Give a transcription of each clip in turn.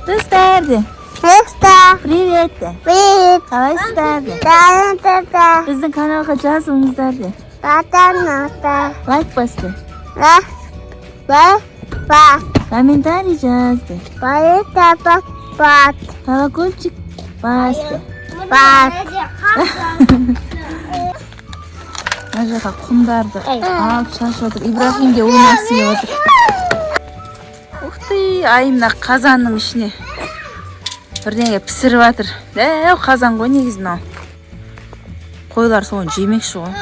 Достар де. Привет де. Қалайсыздар де. Біздің каналға жазылыңыздар де. Лайк бас де. Комментарий жаз де. Колокольчик бас де. Мына жаққа құмдарды алып шашып отыр. Ибрахим де ойнағысы келіп отыр. Ух ты, ай мына қазанның ішіне бірдеңе пісіріп жатыр. Дәу қазан ғой негізі мынау. Қойлар соны жемекші ғой.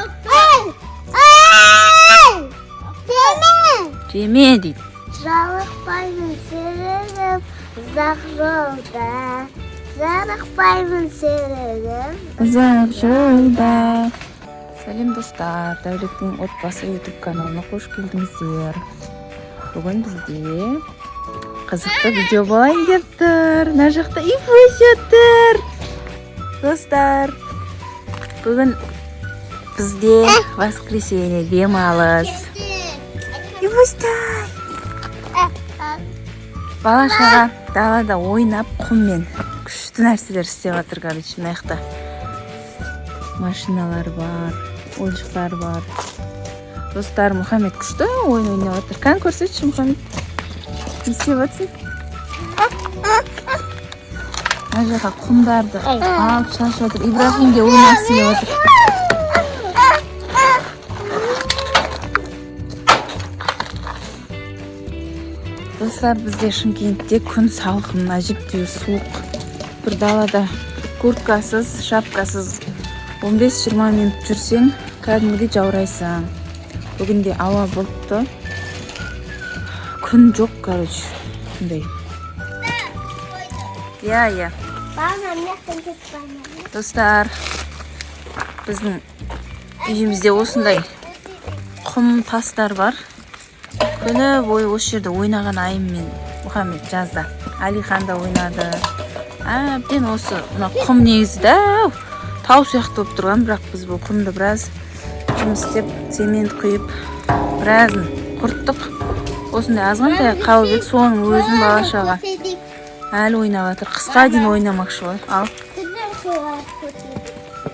Жеме дейді. Жалықпаймын серігім ұзақ жолда. Жалықпаймын серігім ұзақ жолда. Сәлем достар, Дәулеттің отбасы YouTube каналына қош келдіңіздер. Бүгін бізде қызықты видео болайын деп тұр. Мына жақта Ивусь отыр. Достар, бүгін бізде воскресенье демалыс. Ивусьтай! Бала-шаға далада ойнап құммен күшті нәрселер істеп жатыр. Короче, мына жақта машиналар бар, ойыншықтар бар. Достар, Мұхаммед күшті ойын ойнап жатыр. Кән көрсетші, Мұхаммед. Не істеп жатсың? Мына жаққа құмдарды алып шашып жатыр. Ибрахим де ойнағысы келіп жатыр. Достар, бізде Шымкентте күн салқын, әжептәуір суық. Бір далада курткасыз, шапкасыз 15-20 минут жүрсең, кәдімгідей жаурайсың. Бүгінде ауа бұлтты. Күн жоқ, короче. Сондай. Я. Достар, біздің үйімізде осындай құм тастар бар. Күні бойы осы жерде ойнаған Айым мен Мұхаммед жазда. Алихан да ойнады. Әбден осы құм негізі дәу тау сияқты болып тұрған, бірақ біз бұл құмды біраз жұмыс істеп, цемент құйып, біразын құрттық. Осындай азғантай қалып еді, соның өзін бала-шаға әлі ойнап жатыр. Қысқа дейін ойнамақшы ғой. Ал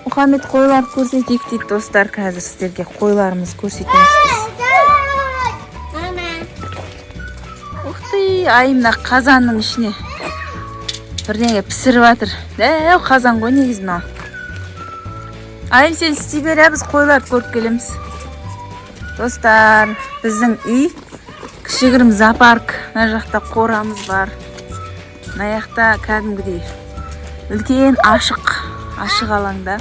Мұхаммед қойлар көрсетейік дейді достар. Қазір сіздерге қойларымыз көрсетеміз біз. Ай мына қазанның ішіне бірдеңе пісіріп жатыр. Дәу қазан ғой негізі мынау. Айым, сен істей бер, біз қойларды көріп келеміз. Достар, біздің үй кішігірім зоопарк. Мына жақта қорамыз бар. Мына жақта кәдімгідей үлкен ашық алаңда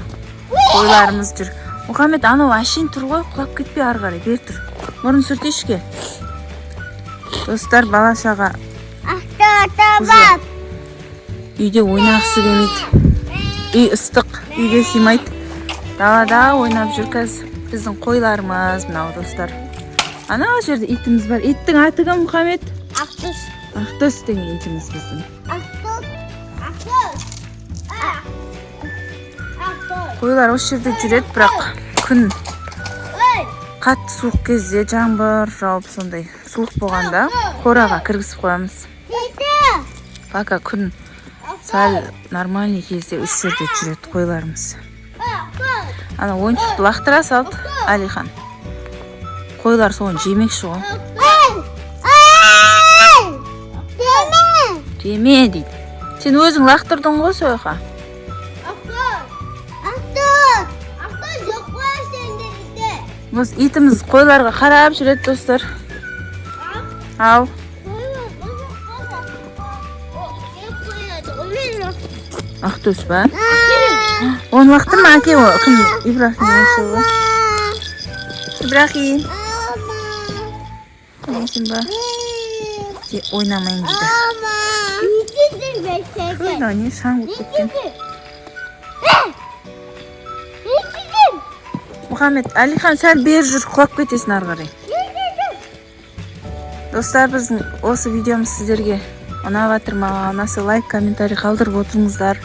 қойларымыз жүр. Мұхаммед, анау әшейін тұр ғой, құлап кетпей ары қарай, бер тұр. Мұрын сүртешке. Достар, бала-шаға үйде ойнағысы келмейді. Үй ыстық, үйге сыймайды. Далада ойнап жүр қазір. Біздің қойларымыз мынау достар. Ана жерде итіміз бар. Иттің аты кім, Мұхаммед? Ақтөс. Ақтөс деген итіміз біздің. Қойлар осы жерде жүреді, бірақ күн қатты суық кезде, жаңбыр жауып сондай суық болғанда қораға кіргізіп қоямыз. Пока күн сәл нормальный кезде осы жерде жүреді қойларымыз. Ана ойыншықты лақтыра салды Алихан. Қойлар соны жемекші ғой. Жеме дейді. Сен өзің лақтырдың ғой сояқа. Біз итіміз қойларға қарап жүреді достар. Ау. Ақтөс ба? Оны лақтырма, әке о. Кім? Ибрахим өші ғой. Ибрахим. Өшін ба? Ойнамайын дейді. Қойда, не шаң болып кеткен. Мұхаммед, Алихан сәл бер жүр, құлап кетесін ары қарай. Достар, біздің осы видеомыз сіздерге ұнап жатыр ма? Ұнаса лайк, комментарий қалдырып отырыңыздар.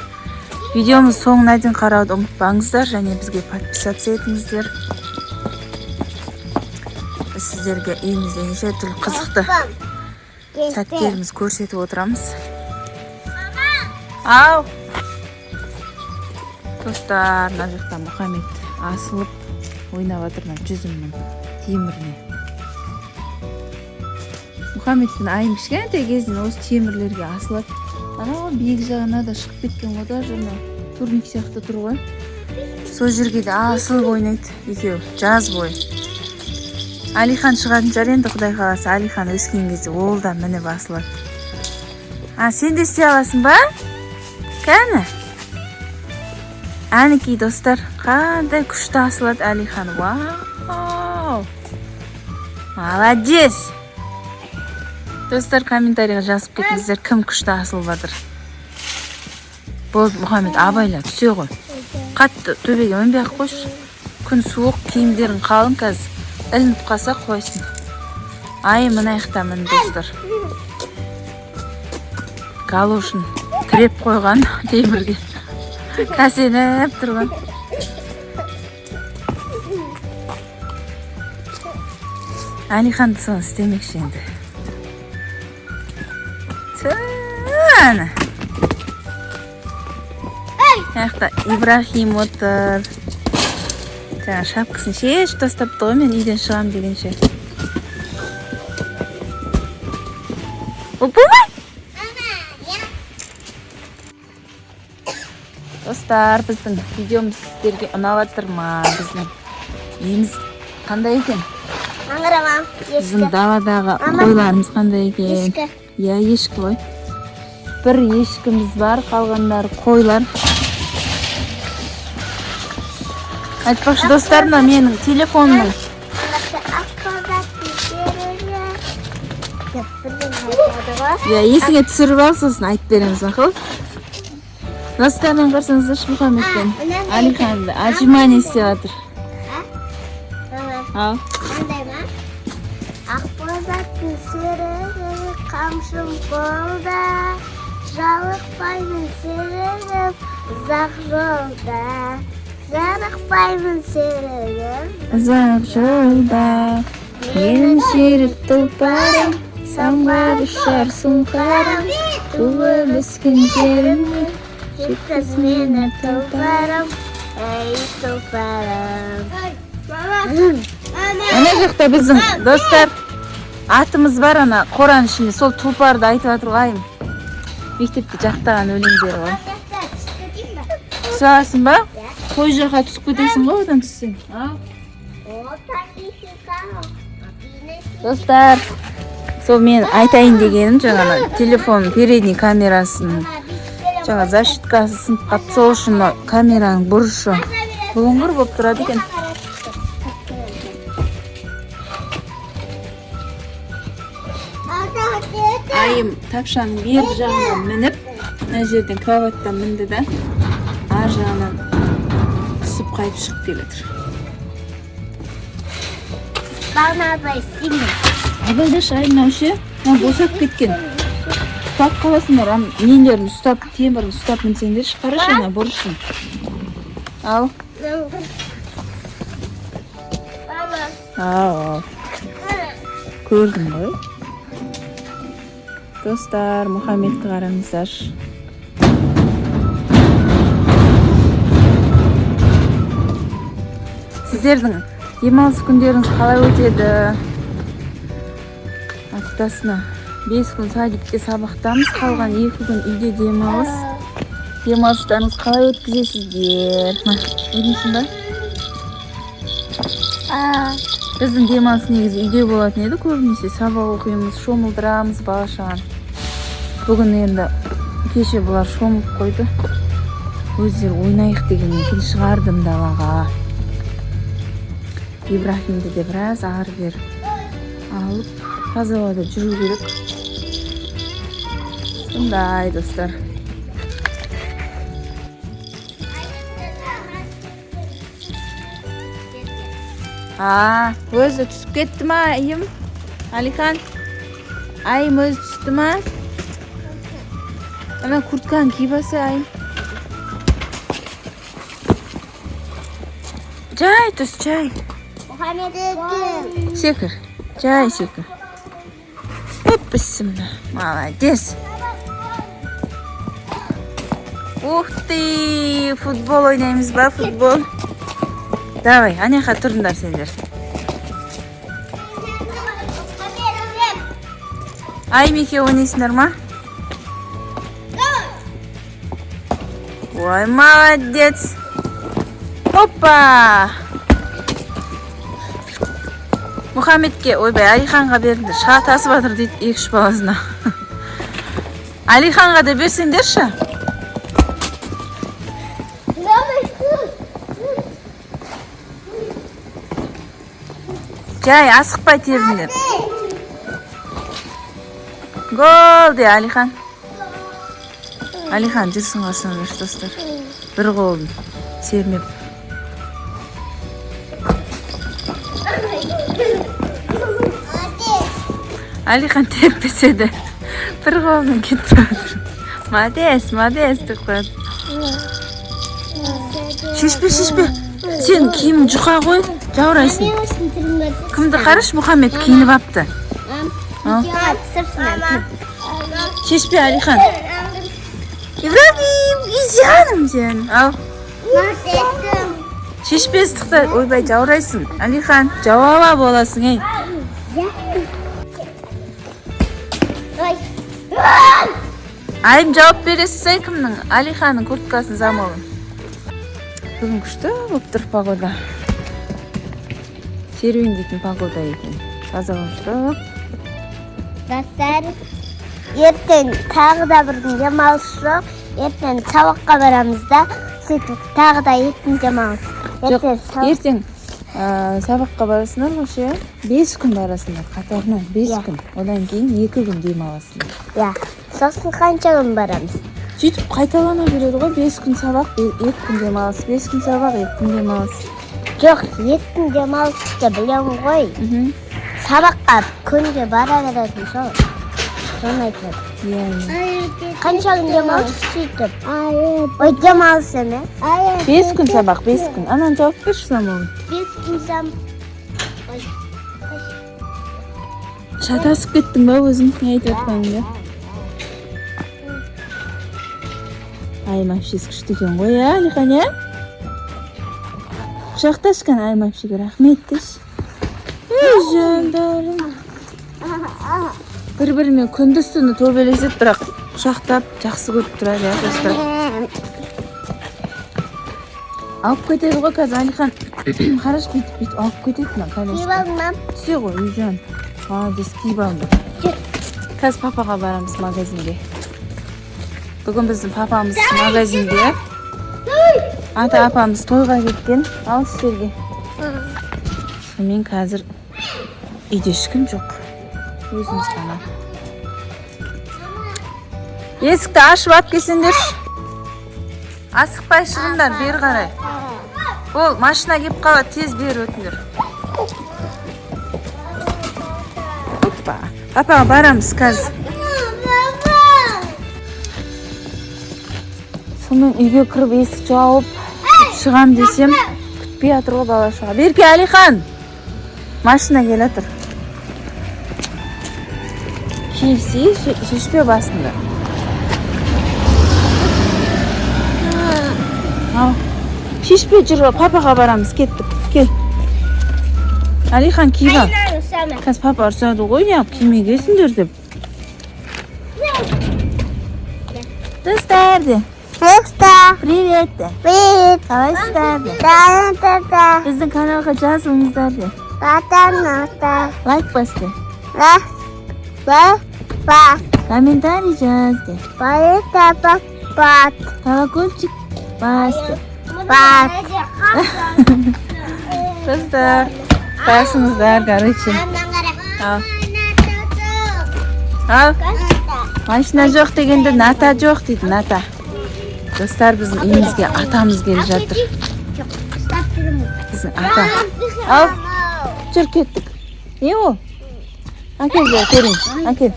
Видеомыз соңына дейін қарауды ұмытпаңыздар, және бізге подписаться етіңіздер. Біз сіздерге үйімізде неше түрлі қызықты сәттеріміз көрсетіп отырамыз. Ау. Достар, мына жақта Мұхаммед асылып ойнап жатыр мына жүзімнің теміріне. Мұхаммедтің айым кішкентай кезінен осы темірлерге асылып, анау биік жағына да шығып кеткен ғой да, жаңа турник сияқты тұр ғой. Сол жерге де асылып ойнайды екеуі жаз бойы. Алихан шығатын шығар енді, құдай қаласа. Алихан өскен кезде ол да мініп асылады. Сен де істей аласың ба? Кәні? Әнекей достар, қандай күшті асылады Алихан. Вау! Молодец! Достар, комментарийға жазып кетіңіздер, кім күшті асылып жатыр. Болды, Мұхаммед, абайла түсе ғой. Қатты төбеге өнбей ақ қойшы. Күн суық, киімдерін қалың қазір. Ілініп қалса қойсын. Ай, мына аяқта мін достар. Галошын тіреп қойған темірге. Кәсеніп тұрған. Алихан соны істемекші енді. Түн! Аяқта Ибрахим отыр. Жаңа шапкасын шешіп тастапты ғой, мен үйден шығам дегенше. Болмай! Достар, біздің видеомыз сіздерге ұнап жатыр ма? Біздің үйіміз қандай екен? Аңырамам. Біздің даладағы қойларымыз қандай екен? Ешкі. Иә, ешкі ғой. Бір ешкіміз бар, қалғандары қойлар. Айтпақшы достарына менің телефонымның. Иә, есіңе түсіріп ал, сосын айтып береміз мақұл. Достарынан қарсаңыздаршы Мұхаммедпен Алиханды отжимание істеп жатыр. Ал. Қандай ма? Ақбозаттың серігі қамшым қолда, жалықпаймын серігім ұзақ жолда. Жарықпаймын серігім ұзақ жолда, менің жеріп тұлпарым, самғар ұшар сұңқарым, туып өскен жеріме жеткіз мені тұлпарым, әй тұлпарым. Ана жақта біздің достар атымыз бар, ана қораның ішінде сол тұлпарды айтып жатыр ғой. Мектепте жақтаған өлеңдері ғой. Түсе аласың ба? Қой жаққа түсіп кетесің ғой, одан түссең. Достар, сол мен айтайын дегенім, жаңа телефон передний камерасының жаңа защиткасы сынып қалыпты, сол үшін камераның бұрышы бұлыңғыр болып тұрады екен. Айым тапшаның бер жағынан мініп, мына жерден кроваттан мінді да, ар жағынан түсіп қайтып шығып келеді. Бана абай істеймін. Абайдашы айым ше, босап кеткен. Тұтап қаласыңдар, нелерін ұстап, темірін ұстап мінсеңдер, қарашы ана бұрышын. Ал. Ал. Көрдің ғой. Достар, Мұхаммедті қараңыздар. Сіздердің демалыс күндеріңіз қалай өтеді? Аптасына 5 күн садикте сабақтамыз, қалған 2 күн үйде демалыс. Демалыстарыңыз қалай өткізесіздер? Өйдейсің ба? Біздің демалыс негізі үйде болатын еді, көбінесе сабақ оқимыз, шомылдырамыз бала-шағаны. Бүгін енді кеше бұлар шомылып қойды. Өздері ойнайық дегеннен кейін шығардым далаға. Ибрахимді де біраз ары-бері алып, таза ауада жүру керек. Сондай достар. Өзі түсіп кетті ма, айым? Алихан, айым өзі түсті ма? Ана куртканы киіп алса, айым. Жай түс, жай. Секір, жай секір. Оп, бісімді. Молодец. Ух ты, футбол ойнаймыз ба, футбол? Давай, аняқа тұрыңдар сендер. Аймеке ойнайсыңдар ма? Ой, молодец. Опа! Мұхаммедке, ойбай, Алиханға беріңдер. Шыға тасып атыр дейді, 2-3 баласына. Алиханға да берсеңдерші. Жай, асықпай теріңдер. Гол де, Алихан. Алихан жүрсін қарсына берші, достар. Бір қолын сермеп. Алихан теппеседі. Бір қолын кетіп отыр. Мадес, деп қояды. Шешпе. Сен киімін жұқа қой, жаурайсың. Кімді қараш, Мұхаммед киініп апты. Шешпе, Алихан. Ибрагим, изяным сен. Ал. Шешпе ыстықта, ойбай, жаурайсың. Алихан, жауаба боласың, ей. Айым жауап бересіз, кімнің? Алиханың курткасын замолын. Бүгін күшті болып тұр погода. Серуен дейтін погода екен. Таза күшті. Достар, ертең тағы да бір демалыс жоқ. Ертең сабаққа барамыз да, сөйтіп тағы да ертең демалыс. Ертең сабаққа барасыңдар ғой ше? 5 күн барасыңдар қатарынан, 5 күн. Одан кейін 2 күн демаласыңдар. Иә, сосын қанша күн барамыз? Сөйтіп қайталана береді ғой, 5 күн сабақ, 2 күн демалыс, 5 күн сабақ, 2 күн демалыс. Жоқ, 2 күн демалысты білем ғой. Сабаққа күнде бара беретін сол. Соны айтады. Қанша күн демалыс сөйтіп? Ой, демалыс емес. 5 күн сабақ, 5 күн. Анан жауап берші самолын. 5 күн сабақ. Шатасып кеттің ба өзің? Не айтып отқаның ба? Айым әпшесі күшті екен ғой, Алихан, ә? Құшақташқан айым әпшеге рахмет деш. Ей, жандарым. Бір-бірімен күндіз-түні төбелеседі, бірақ құшақтап жақсы көріп тұрады, ә, достар. Алып кетеді ғой қазір, Алихан. Қараш, бүйтіп алып кетеді ма, колеско. Түсе ғой, үй жан. Молодец, киіп алды. Қазір папаға барамыз магазинге. Бүгін біздің папамыз магазинге. Ата апамыз тойға кеткен. Ал сіздерге. Мен қазір үйде ешкім жоқ. Өзіміз ғана. Есікті ашып алып келсеңдер. Асықпай шығыңдар, бері қарай. Ол машина кеп қалады, тез бері өтіңдер. Опа. Папаға барамыз қазір. Сонымен үйге кіріп есік жауып шығам десем, күтпей атыр ғой бала шаға. Берке, Алихан! Машина кел атыр. Келсей, шешпе басында. Шешпе жүр, папаға барамыз, кеттік. Кел. Алихан, киіп ал. Қазір папа ұрсады ғой, неғып кимегесіңдер деп. Достар де. Привет де. Привет. Қалайсыздар де. Да. Біздің каналға жазылыңыздар де. Лайк бас де. Комментарий жаз де. Колокольчик бас де. Достар, қайсыңыздар, короче. Ал. Машина жоқ дегенде ната жоқ дейді, ната. Достар, біздің үйімізге атамыз келіп жатыр. Біздің ата. Ал, жүр кеттік. Не ол? Әкел бе, көрейін. Әкел.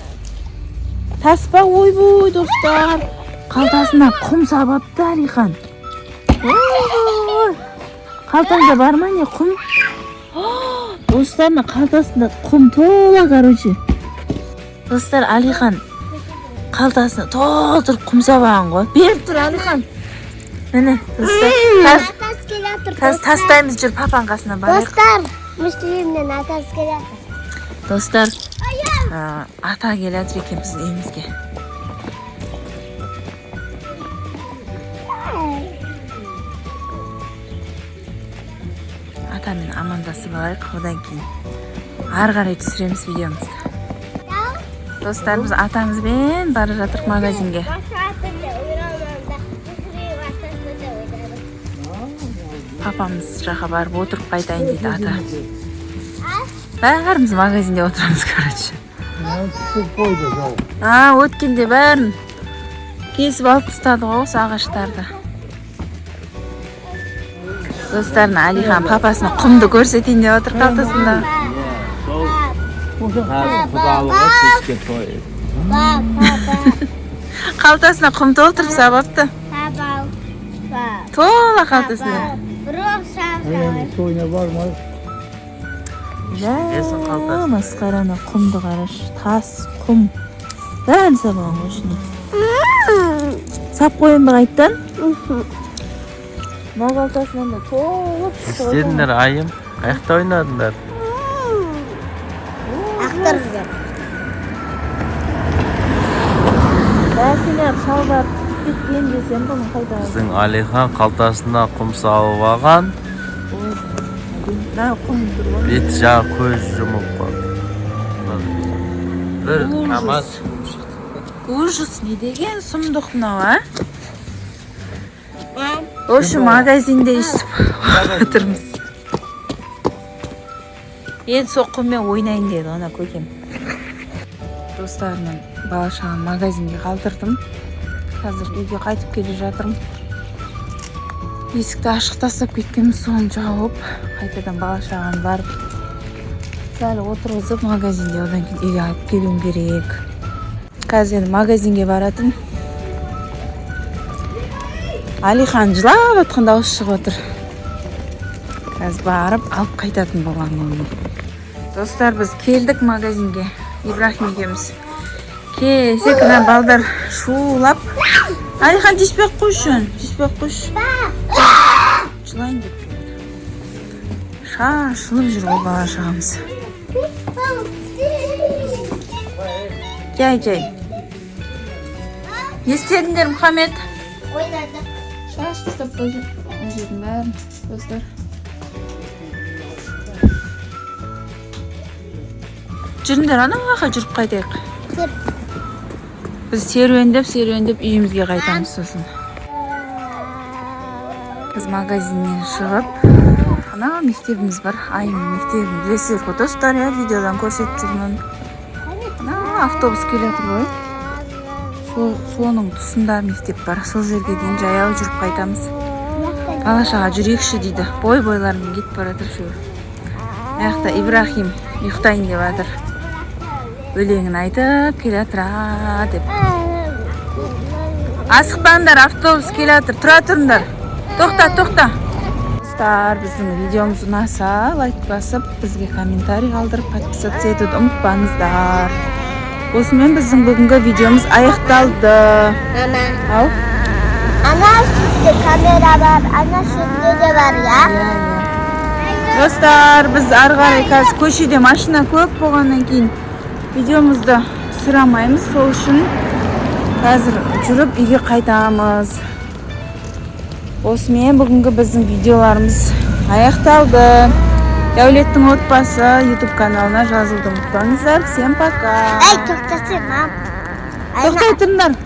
Таспа ойбой, достар. Қалтасына құм сабапты, Алихан. Қалтаңда бар ма не құм? Достар, қалтасында құм тола, короче. Достар, Алихан қалтасына толтырып құм сабаған ғой. Беріп тұр, Алихан. Міне достар Атасы келе жатыр. қазір тастаймыз жүр папаның қасына барайық. Достар, мектебімнен атасы келе жатыр. Достар ата келе жатыр екен біздің үйімізге. Атамен амандасып алайық, одан кейін ары қарай түсіреміз видеомызды. Достар, біз атамызбен бара жатырық магазинге. Папамыз жаққа барып отырып қайтайын дейді ата. Бәріміз магазинде отырамыз, короче. Өткенде бәрін кесіп алып тастадық осы ағаштарды. Достарына Алихан папасына құмды көрсетейін деп отыр қалтасында. Қалтасына құм толтырып сабапты. Тола қалтасына. Масқараны құмды қараш. Тас, құм. Бәрін сабаған ұшына. Сап қойын ба қайттан? Мал қалтасынан да толып. Сендер айым, қаяқта ойнадыңдар? Ақтар жүр. Бәсіне шалбар түсіп кеткен десем бұны қайта. Біздің Алихан қалтасына құм салып алған. Құм тұр ғой. Беті жағы көз жұмып қалды. Бір намаз. Ужас, не деген сұмдық мынау, Ошы магазинде істіп отырмыз. Енді соққымен ойнайын деді ана көкем. Достарыммен бала-шағаны магазинге қалдырдым. Қазір үйге қайтып келе жатырмын. Есікті ашық тастап кеткенміз, соны жауып, қайтадан бала-шағаны барып сәл отырғызып магазинде, одан кейін үйге алып келуім керек. Қазір енді магазинге баратын. Алихан жылап отқан дауыс шығып отыр. Қазір барып алып қайтатын болған оны. Достар, біз келдік магазинге. Ибрахим екеуміз. Секінен балдар шулап. Алихан тиіспек қойшын. Тиіспек қойш. Жылайын деп. Шашылып жүр ол бала шағамыз. Жай. Не істедіңдер, Мұхаммед? Ойнады. Шаш тастап қойды. Өзірдің бәрін, достар. Жүріңдер, анаға жүріп қайтайық. Біз серуендеп үйімізге қайтамыз сосын. Біз магазиннен шығып, ана мектебіміз бар. Айымның мектебін білесіздер ғой, достар, видеодан көрсетіп жүрмін. Ана автобус келе жатыр ғой. Соның тұсында мектеп бар. Сол жерге дейін жаяу жүріп қайтамыз. Бала-шаға жүрекші дейді. Бойларымен кетіп бара жатыр шу. Аяқта Ибрахим ұйықтайын деп жатыр. Өлеңін айтып келе жатыр деп. Асықпаңдар, автобус келе жатыр. Тұра тұрыңдар. Тоқта. Достар, біздің видеомыз ұнаса, лайк басып, бізге комментарий қалдырып, подписаться етуді ұмытпаңыздар. Осымен біздің бүгінгі видеомыз аяқталды. Ана шүтте камера бар, ана шүтте де бар, Достар, біз ары қарай қазір көшеде машина көп болғаннан кейін видеомызды түсіре алмаймыз. Сол үшін қазір жүріп үйге қайтамыз. Осымен бүгінгі біздің видеоларымыз аяқталды. Дәулеттің отбасы YouTube каналына жазылды. Ұмытпаңыздар. Всем пока. Тоқтасын, мам. Тоқтай тұрыңдар.